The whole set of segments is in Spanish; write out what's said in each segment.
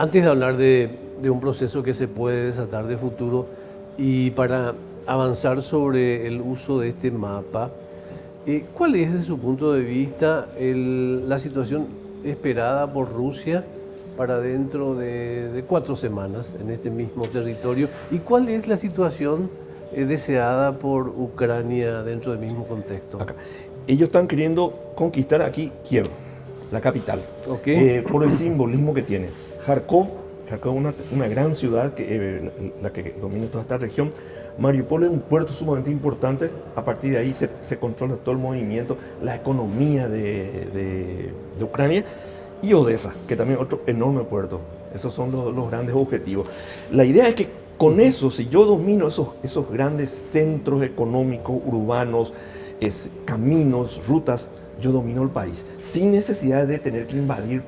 Antes de hablar de un proceso que se puede desatar de futuro y para avanzar sobre el uso de este mapa, ¿cuál es desde su punto de vista la situación esperada por Rusia para dentro de 4 semanas en este mismo territorio? ¿Y cuál es la situación deseada por Ucrania dentro del mismo contexto? Acá. Ellos están queriendo conquistar aquí Kiev, la capital, Ok. por el simbolismo que tiene. Kharkov es una gran ciudad, la que domina toda esta región. Mariupol es un puerto sumamente importante. A partir de ahí se controla todo el movimiento, la economía de Ucrania. Y Odessa, que también es otro enorme puerto. Esos son los grandes objetivos. La idea es que con eso, si yo domino esos grandes centros económicos, urbanos, caminos, rutas, yo domino el país, sin necesidad de tener que invadir,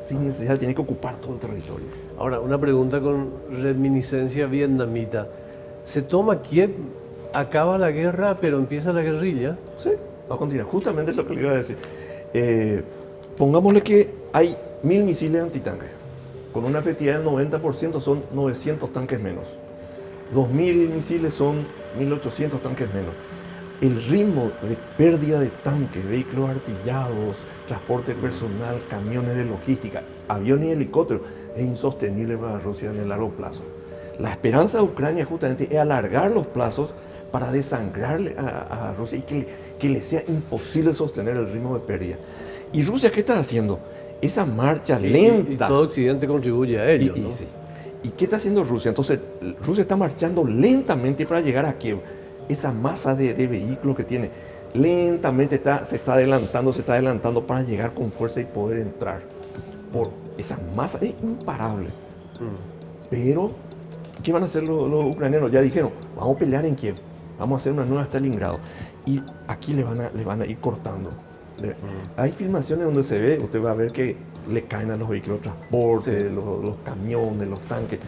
sin necesidad de tener que ocupar todo el territorio. Ahora, una pregunta con reminiscencia vietnamita. ¿Se toma Kiev, acaba la guerra, pero empieza la guerrilla? Sí, va a continuar. Justamente es lo que le iba a decir. Pongámosle que hay 1000 misiles antitanques. Con una efectividad del 90% son 900 tanques menos. 2000 misiles son 1800 tanques menos. El ritmo de pérdida de tanques, vehículos artillados, transporte personal, camiones de logística, aviones y helicópteros es insostenible para Rusia en el largo plazo. La esperanza de Ucrania justamente es alargar los plazos para desangrarle a Rusia y que le sea imposible sostener el ritmo de pérdida. ¿Y Rusia qué está haciendo? Esa marcha lenta. Y todo Occidente contribuye a ello, ¿no? Sí. ¿Y qué está haciendo Rusia? Entonces, Rusia está marchando lentamente para llegar a Kiev. Esa masa de vehículos que tiene, lentamente se está adelantando para llegar con fuerza y poder entrar. Por esa masa es imparable. Pero, ¿qué van a hacer los ucranianos? Ya dijeron, vamos a pelear en Kiev, vamos a hacer una nueva Stalingrado. Y aquí le van a ir cortando. Hay filmaciones donde se ve, usted va a ver que le caen a los vehículos de transporte, sí, los camiones, los tanques,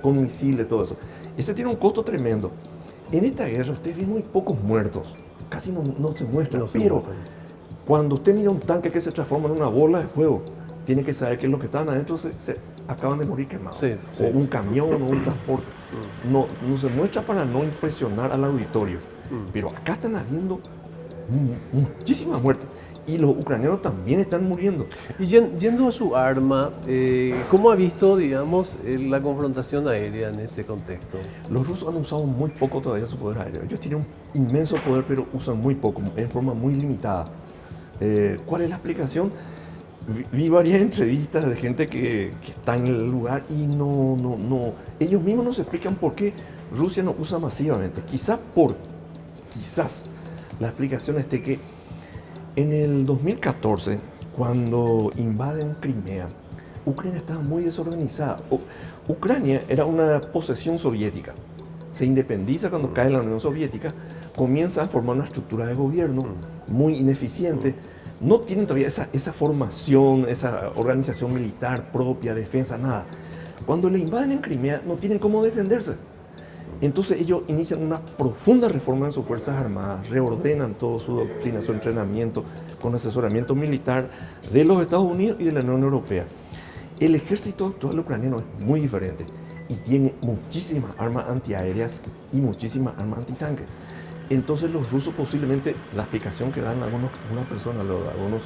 con misiles, todo eso. Ese tiene un costo tremendo. En esta guerra usted ve muy pocos muertos, casi no se muestran, pero cuando usted mira un tanque que se transforma en una bola de fuego, tiene que saber que los que estaban adentro se acaban de morir quemados. Sí. O un camión o un transporte. No se muestra para no impresionar al auditorio. Pero acá están habiendo muchísimas muertes. Y los ucranianos también están muriendo. Y yendo a su arma, ¿cómo ha visto, digamos, la confrontación aérea en este contexto? Los rusos han usado muy poco todavía su poder aéreo. Ellos tienen un inmenso poder, pero usan muy poco, en forma muy limitada. ¿Cuál es la explicación? Vi varias entrevistas de gente que está en el lugar y ellos mismos no se explican por qué Rusia no usa masivamente. Quizás la explicación es de que en el 2014, cuando invaden Crimea, Ucrania estaba muy desorganizada. Ucrania era una posesión soviética. Se independiza cuando cae la Unión Soviética, comienza a formar una estructura de gobierno muy ineficiente. No tienen todavía esa formación, esa organización militar propia, defensa, nada. Cuando le invaden en Crimea, no tienen cómo defenderse. Entonces ellos inician una profunda reforma en sus Fuerzas Armadas, reordenan todo su doctrina, su entrenamiento, con asesoramiento militar de los Estados Unidos y de la Unión Europea. El ejército actual ucraniano es muy diferente y tiene muchísimas armas antiaéreas y muchísimas armas antitanques. Entonces los rusos posiblemente, la explicación que dan algunas personas, algunos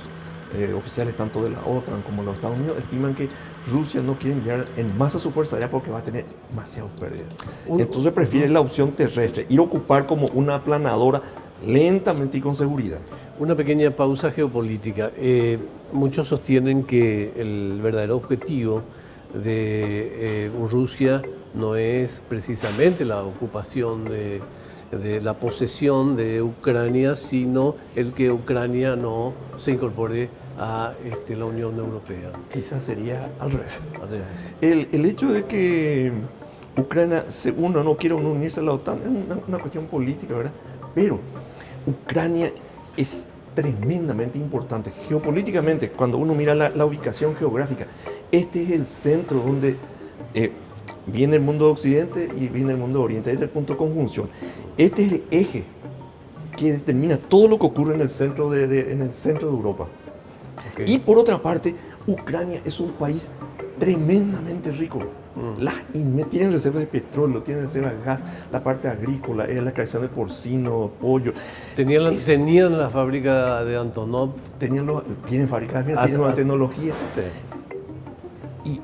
oficiales tanto de la OTAN como de los Estados Unidos, estiman que Rusia no quiere enviar en masa su fuerza aérea porque va a tener demasiadas pérdidas. Entonces prefiere la opción terrestre, ir a ocupar como una aplanadora lentamente y con seguridad. Una pequeña pausa geopolítica. Muchos sostienen que el verdadero objetivo de Rusia no es precisamente la ocupación de la posesión de Ucrania, sino el que Ucrania no se incorpore a la Unión Europea. Quizás sería al revés. El hecho de que Ucrania se una o no quiera unirse a la OTAN es una cuestión política, ¿verdad? Pero Ucrania es tremendamente importante geopolíticamente. Cuando uno mira la ubicación geográfica, este es el centro donde viene el mundo de Occidente y viene el mundo de Oriente. Este es el punto de conjunción. Este es el eje que determina todo lo que ocurre en el centro de Europa. Okay. Y por otra parte, Ucrania es un país tremendamente rico. Tienen reservas de petróleo, tienen reservas de gas, la parte agrícola, la creación de porcino, pollo. Tenían la fábrica de Antonov. Tienen fábricas, tienen una tecnología. Sí.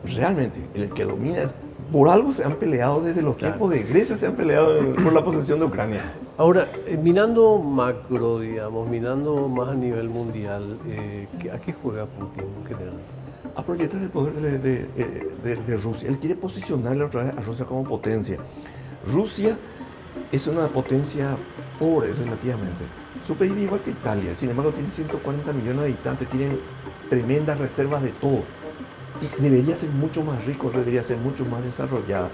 Y realmente el que domina es, por algo se han peleado desde los tiempos de Grecia, se han peleado por la posesión de Ucrania. Ahora, mirando macro, digamos, mirando más a nivel mundial, ¿a qué juega Putin en general? A proyectar el poder de Rusia. Él quiere posicionarle otra vez a Rusia como potencia. Rusia es una potencia pobre relativamente. Su PIB igual que Italia, sin embargo tiene 140 millones de habitantes, tienen tremendas reservas de todo. Y debería ser mucho más rico, debería ser mucho más desarrollada.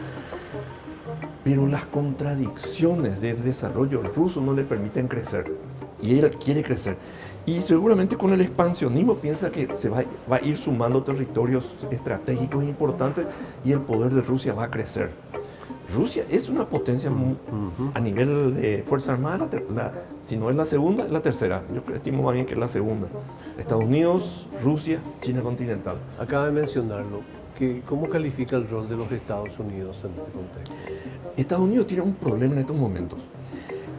Pero las contradicciones del desarrollo ruso no le permiten crecer. Y él quiere crecer. Y seguramente con el expansionismo piensa que se va a ir sumando territorios estratégicos importantes y el poder de Rusia va a crecer. Rusia es una potencia a nivel de Fuerza Armada, si no es la segunda, es la tercera. Yo estimo más bien que es la segunda. Estados Unidos, Rusia, China continental. Acaba de mencionarlo. ¿Cómo califica el rol de los Estados Unidos en este contexto? Estados Unidos tiene un problema en estos momentos.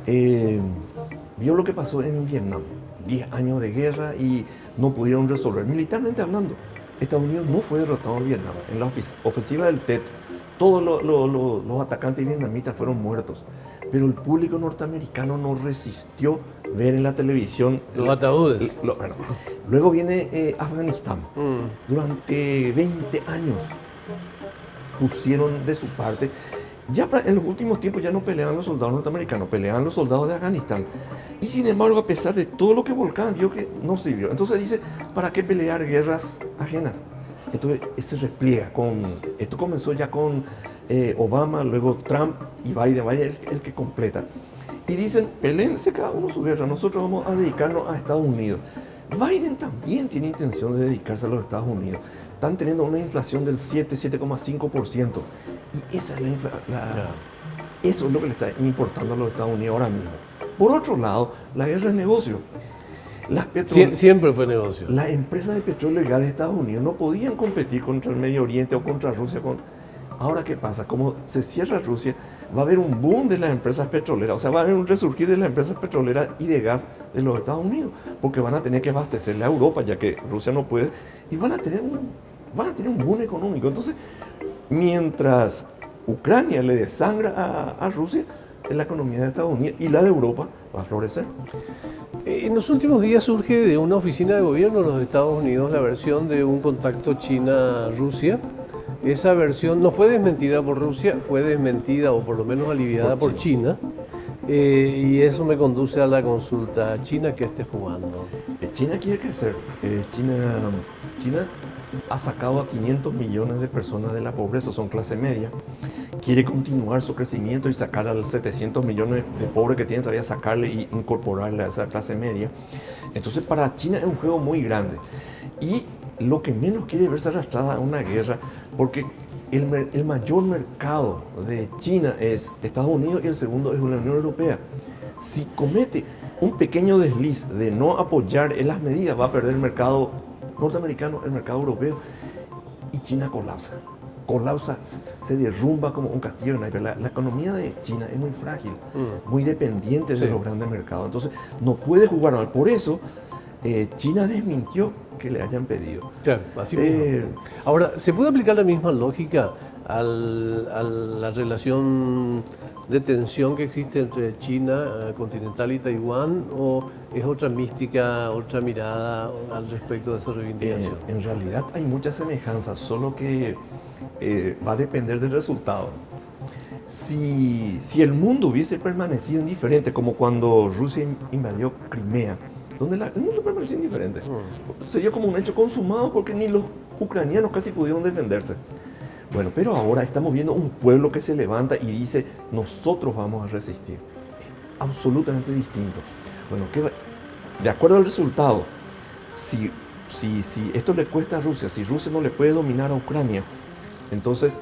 Vio lo que pasó en Vietnam. 10 años de guerra y no pudieron resolver. Militarmente hablando, Estados Unidos no fue derrotado en Vietnam. En la ofensiva del Tet, todos los atacantes vietnamitas fueron muertos. Pero el público norteamericano no resistió ver en la televisión los ataúdes. Luego viene Afganistán. Durante 20 años pusieron de su parte. Ya en los últimos tiempos ya no peleaban los soldados norteamericanos, peleaban los soldados de Afganistán. Y sin embargo, a pesar de todo lo que volcaban, vio que no sirvió. Entonces dice, ¿para qué pelear guerras ajenas? Entonces se repliega. Esto comenzó ya con Obama, luego Trump y Biden, el que completa. Y dicen, peleense cada uno su guerra, nosotros vamos a dedicarnos a Estados Unidos. Biden también tiene intención de dedicarse a los Estados Unidos. Están teniendo una inflación del 7,5%. Y esa es eso es lo que le está importando a los Estados Unidos ahora mismo. Por otro lado, la guerra es negocio. Siempre fue negocio. Las empresas de petróleo y gas de Estados Unidos no podían competir contra el Medio Oriente o contra Rusia. Ahora, ¿qué pasa? Como se cierra Rusia, va a haber un boom de las empresas petroleras. O sea, va a haber un resurgir de las empresas petroleras y de gas de los Estados Unidos. Porque van a tener que abastecerle a Europa, ya que Rusia no puede. Y van a tener un boom económico. Entonces, mientras Ucrania le desangra a Rusia, la economía de Estados Unidos y la de Europa va a florecer. En los últimos días surge de una oficina de gobierno de los Estados Unidos la versión de un contacto China-Rusia. Esa versión no fue desmentida por Rusia, fue desmentida o por lo menos aliviada por China. Y eso me conduce a la consulta. ¿China qué esté jugando? China quiere crecer. China ha sacado a 500 millones de personas de la pobreza, son clase media. Quiere continuar su crecimiento y sacar a los 700 millones de pobres que tiene todavía, sacarle y incorporarle a esa clase media. Entonces para China es un juego muy grande. Y lo que menos quiere verse arrastrada a una guerra, porque el mayor mercado de China es Estados Unidos y el segundo es la Unión Europea. Si comete un pequeño desliz de no apoyar en las medidas, va a perder el mercado norteamericano, el mercado europeo, y China colapsa, se derrumba como un castillo de naipes. La economía de China es muy frágil, muy dependiente de los grandes mercados, entonces no puede jugar mal. Por eso China desmintió que le hayan pedido. Claro, así mismo. Ahora, ¿se puede aplicar la misma lógica a la relación de tensión que existe entre China continental y Taiwán, o es otra mística, otra mirada al respecto de esa reivindicación? En realidad hay muchas semejanzas, solo que va a depender del resultado. Si el mundo hubiese permanecido indiferente, como cuando Rusia invadió Crimea, donde el mundo permaneció indiferente, se dio como un hecho consumado porque ni los ucranianos casi pudieron defenderse. Bueno, pero ahora estamos viendo un pueblo que se levanta y dice, nosotros vamos a resistir. Absolutamente distinto. Bueno, de acuerdo al resultado, si esto le cuesta a Rusia, si Rusia no le puede dominar a Ucrania, entonces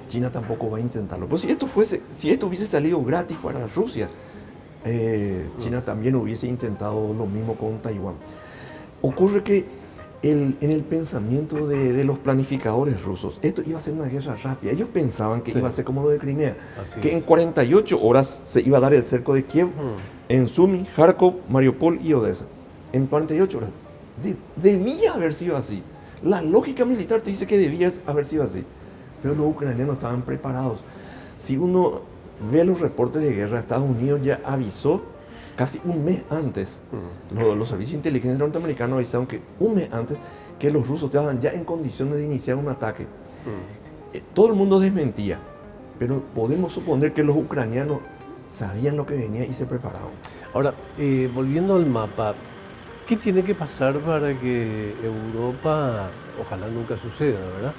China tampoco va a intentarlo. Pues si esto hubiese salido gratis para Rusia, China también hubiese intentado lo mismo con Taiwán. Ocurre que en el pensamiento de los planificadores rusos, esto iba a ser una guerra rápida. Ellos pensaban que Sí. iba a ser como lo de Crimea, Así que en es. 48 horas se iba a dar el cerco de Kiev, en Sumy, Kharkov, Mariupol y Odessa. En 48 horas. Debía haber sido así. La lógica militar te dice que debía haber sido así. Pero los ucranianos estaban preparados. Si uno ve los reportes de guerra, Estados Unidos ya avisó casi un mes antes. Los servicios de inteligencia norteamericanos avisaron que un mes antes que los rusos estaban ya en condiciones de iniciar un ataque. Todo el mundo desmentía, pero podemos suponer que los ucranianos sabían lo que venía y se preparaban. Ahora, volviendo al mapa, ¿qué tiene que pasar para que Europa, ojalá nunca suceda, ¿verdad?,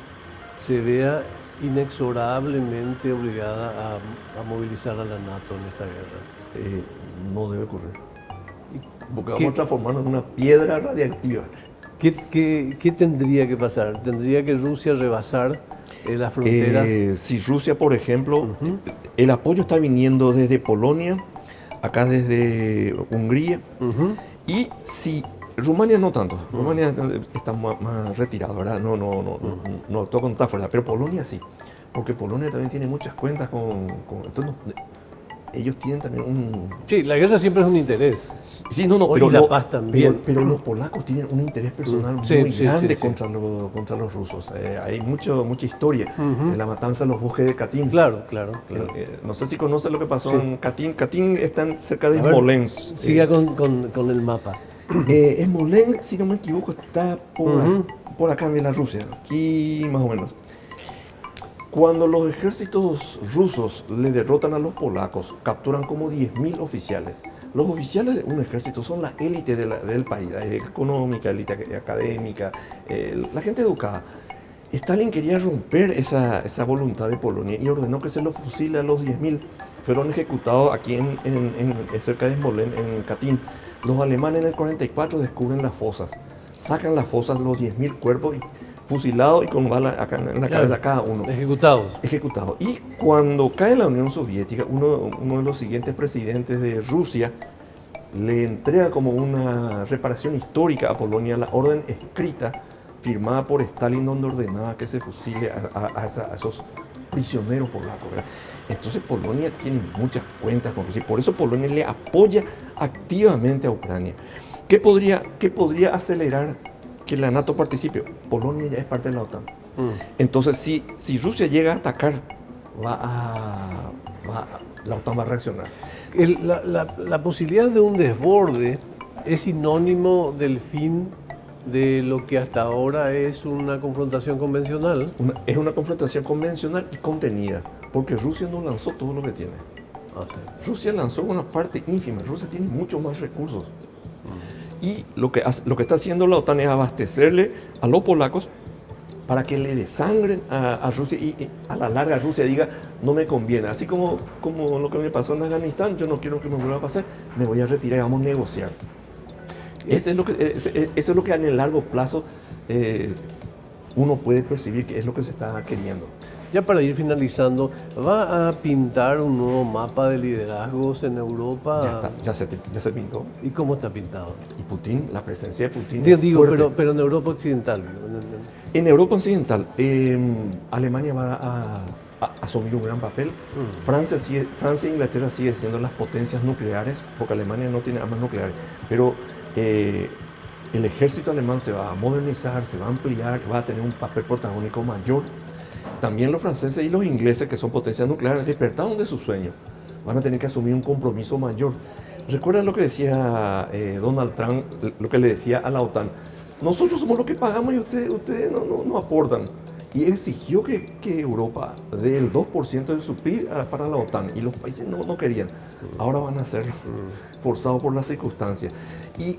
se vea inexorablemente obligada a movilizar a la NATO en esta guerra? No debe ocurrir. Porque ¿Qué- vamos a transformarnos en una piedra radiactiva. ¿Qué tendría que pasar? ¿Tendría que Rusia rebasar las fronteras? Si Rusia, por ejemplo, el apoyo está viniendo desde Polonia, acá desde Hungría, Ujú. y si Rumania no tanto, Rumania está más retirado, ¿verdad? No, todo está fuera, pero Polonia sí, porque Polonia también tiene muchas cuentas entonces, ellos tienen también un... Sí, la guerra siempre es un interés. Sí, no, Y la paz también. pero los polacos tienen un interés personal Sí, muy sí, grande sí, sí. contra los rusos. Hay mucha historia de la matanza de los bosques de Katyn. Claro. No sé si conoces lo que pasó Sí. en Katyn. Katyn está cerca de A ver, Smolensk. Siga con el mapa. Smolensk, si no me equivoco, está por acá en Bielorrusia, aquí más o menos. Cuando los ejércitos rusos le derrotan a los polacos, capturan como 10.000 oficiales. Los oficiales de un ejército son la élite del país, la élite económica, la élite académica, la gente educada. Stalin quería romper esa voluntad de Polonia y ordenó que se los fusile a los 10.000. Fueron ejecutados aquí cerca de Smolensk, en Katyn. Los alemanes en el 44 descubren las fosas. Sacan las fosas, los 10.000 cuerpos fusilados y con balas acá en la cabeza cada uno. Ejecutados. Ejecutado. Y cuando cae la Unión Soviética, uno de los siguientes presidentes de Rusia le entrega como una reparación histórica a Polonia la orden escrita firmada por Stalin, donde ordenaba que se fusile a esos prisioneros polacos, ¿verdad? Entonces Polonia tiene muchas cuentas con Rusia, por eso Polonia le apoya activamente a Ucrania. ¿Qué podría acelerar que la NATO participe? Polonia ya es parte de la OTAN. Entonces, si Rusia llega a atacar, la OTAN va a reaccionar. La posibilidad de un desborde es sinónimo del fin de lo que hasta ahora es una confrontación convencional. Es una confrontación convencional y contenida, porque Rusia no lanzó todo lo que tiene. Sí. Rusia lanzó una parte ínfima. Rusia tiene muchos más recursos. Y lo que está haciendo la OTAN es abastecerle a los polacos para que le desangren a Rusia y a la larga Rusia diga, no me conviene. Así como lo que me pasó en Afganistán, yo no quiero que me vuelva a pasar, me voy a retirar y vamos a negociar. Eso es lo que en el largo plazo uno puede percibir que es lo que se está queriendo. Ya para ir finalizando, ¿va a pintar un nuevo mapa de liderazgos en Europa? Ya se pintó. ¿Y cómo está pintado? Y Putin, la presencia de Putin Digo, es fuerte. pero en Europa Occidental. En Europa Occidental, Alemania va a asumir un gran papel. Francia e Inglaterra siguen siendo las potencias nucleares, porque Alemania no tiene armas nucleares. Pero el ejército alemán se va a modernizar, se va a ampliar, va a tener un papel protagónico mayor. También los franceses y los ingleses, que son potencias nucleares, despertaron de su sueño. Van a tener que asumir un compromiso mayor. ¿Recuerdan lo que decía Donald Trump, lo que le decía a la OTAN? Nosotros somos los que pagamos y ustedes no aportan. Y exigió que Europa dé el 2% de su PIB para la OTAN. Y los países no querían. Ahora van a ser forzados por las circunstancias. Y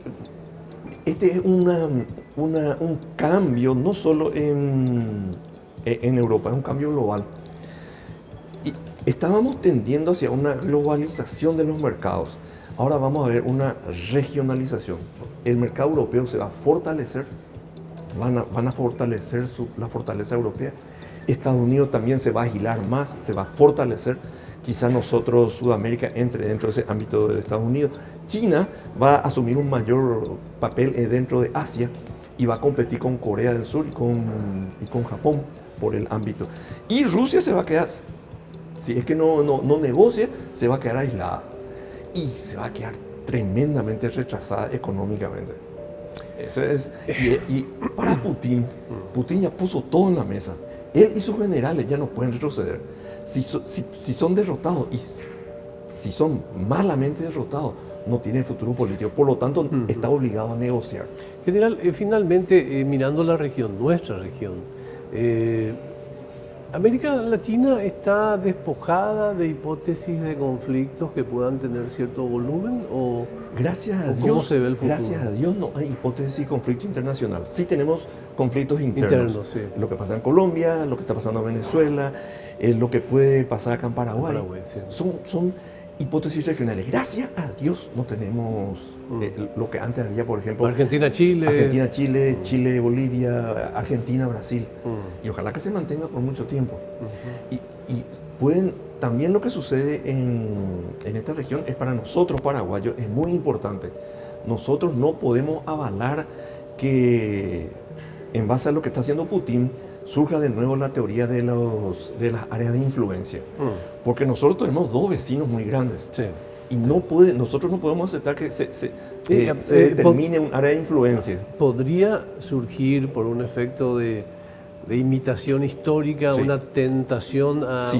este es un cambio no solo en Europa, es un cambio global. Y estábamos tendiendo hacia una globalización de los mercados. Ahora vamos a ver una regionalización. El mercado europeo se va a fortalecer, van a fortalecer la fortaleza europea. Estados Unidos también se va a agilar más, se va a fortalecer. Quizá nosotros, Sudamérica, entre dentro de ese ámbito de Estados Unidos. China va a asumir un mayor papel dentro de Asia. y va a competir con Corea del Sur y con Japón por el ámbito. Y Rusia se va a quedar, si es que no negocia, se va a quedar aislada y se va a quedar tremendamente retrasada económicamente. Eso es, y para Putin ya puso todo en la mesa. Él y sus generales ya no pueden retroceder. Si son derrotados y si son malamente derrotados, no tienen futuro político. Por lo tanto, está obligado a negociar. General, finalmente, mirando la región, nuestra región, ¿América Latina está despojada de hipótesis de conflictos que puedan tener cierto volumen? Gracias a Dios, ¿cómo se ve el futuro? Gracias a Dios no hay hipótesis de conflicto internacional. Sí tenemos conflictos internos. Sí. Lo que pasa en Colombia, lo que está pasando en Venezuela, lo que puede pasar acá en Paraguay. Sí. Son hipótesis regionales. Gracias a Dios no tenemos lo que antes había, por ejemplo... Argentina-Chile. Chile-Bolivia, Argentina-Brasil. Y ojalá que se mantenga por mucho tiempo. Y pueden... También lo que sucede en esta región es para nosotros paraguayos, es muy importante. Nosotros no podemos avalar que, en base a lo que está haciendo Putin, surja de nuevo la teoría de las áreas de influencia. Porque nosotros tenemos dos vecinos muy grandes. Sí. Y nosotros no podemos aceptar que se determine un área de influencia. ¿Podría surgir por un efecto de imitación histórica, una tentación a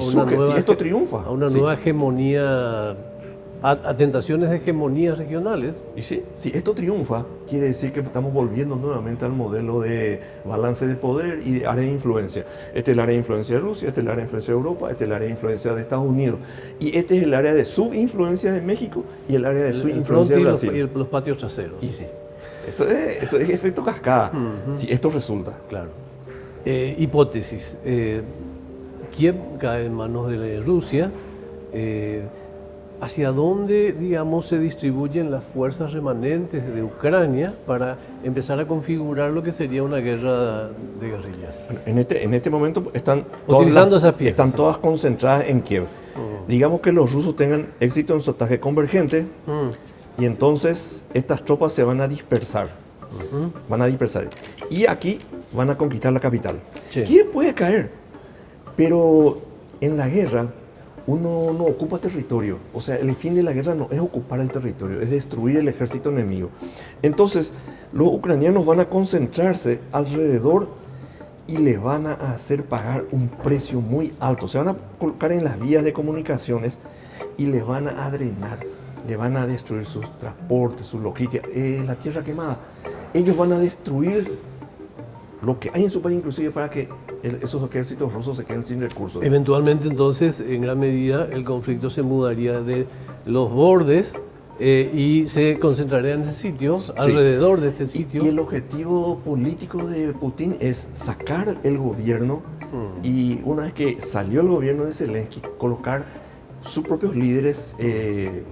una nueva hegemonía, a tentaciones de hegemonías regionales? Y si esto triunfa, quiere decir que estamos volviendo nuevamente al modelo de balance de poder y de área de influencia. Este es el área de influencia de Rusia, este es el área de influencia de Europa, este es el área de influencia de Estados Unidos. Y este es el área de subinfluencia de México y el área de subinfluencia de Brasil. Y los patios traseros. Y sí, eso es efecto cascada, si esto resulta. Claro. Hipótesis. Kiev cae en manos de Rusia. ¿Hacia dónde, digamos, se distribuyen las fuerzas remanentes de Ucrania para empezar a configurar lo que sería una guerra de guerrillas? En este momento están todas concentradas en Kiev. Digamos que los rusos tengan éxito en su ataque convergente y entonces estas tropas se van a dispersar. Y aquí van a conquistar la capital. Sí. Kiev puede caer, pero en la guerra uno no ocupa territorio. O sea, el fin de la guerra no es ocupar el territorio, es destruir el ejército enemigo. Entonces, los ucranianos van a concentrarse alrededor y les van a hacer pagar un precio muy alto. Se van a colocar en las vías de comunicaciones y les van a drenar, le van a destruir sus transportes, su logística, la tierra quemada. Ellos van a destruir lo que hay en su país, inclusive para que esos ejércitos rusos se queden sin recursos. Eventualmente, entonces, en gran medida, el conflicto se mudaría de los bordes y se concentraría en ese sitio, alrededor de este sitio. Y el objetivo político de Putin es sacar el gobierno y una vez que salió el gobierno de Zelensky, colocar sus propios líderes,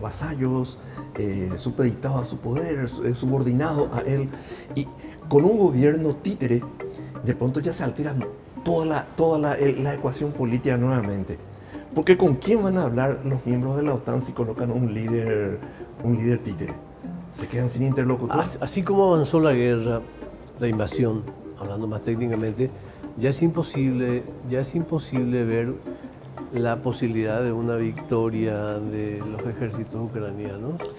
vasallos, supeditados a su poder, subordinados a él. Y con un gobierno títere, de pronto ya se altera toda la ecuación política nuevamente. Porque ¿con quién van a hablar los miembros de la OTAN si colocan un líder títere? Se quedan sin interlocutor. Así como avanzó la guerra, la invasión, hablando más técnicamente, ya es imposible ver la posibilidad de una victoria de los ejércitos ucranianos.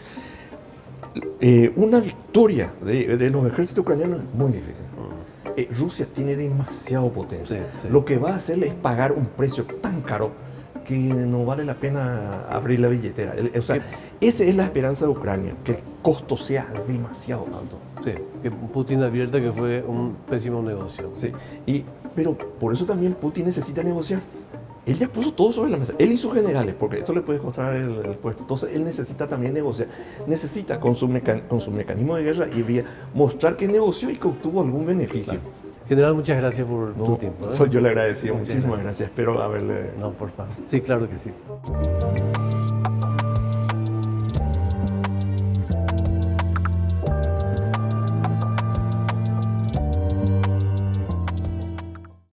Una victoria de los ejércitos ucranianos es muy difícil. Rusia tiene demasiado potencia. Sí. Lo que va a hacer es pagar un precio tan caro que no vale la pena abrir la billetera. O sea, esa es la esperanza de Ucrania, que el costo sea demasiado alto. Sí, que Putin advierta que fue un pésimo negocio. Sí, pero por eso también Putin necesita negociar. Él ya puso todo sobre la mesa, él y sus generales, porque esto le puede costar el puesto. Entonces él necesita también negociar, necesita con su mecanismo de guerra y mostrar que negoció y que obtuvo algún beneficio. Claro. General, muchas gracias por tu tiempo. Soy yo le agradecido, muchísimas gracias. Espero haberle... No, por favor. Sí, claro que sí.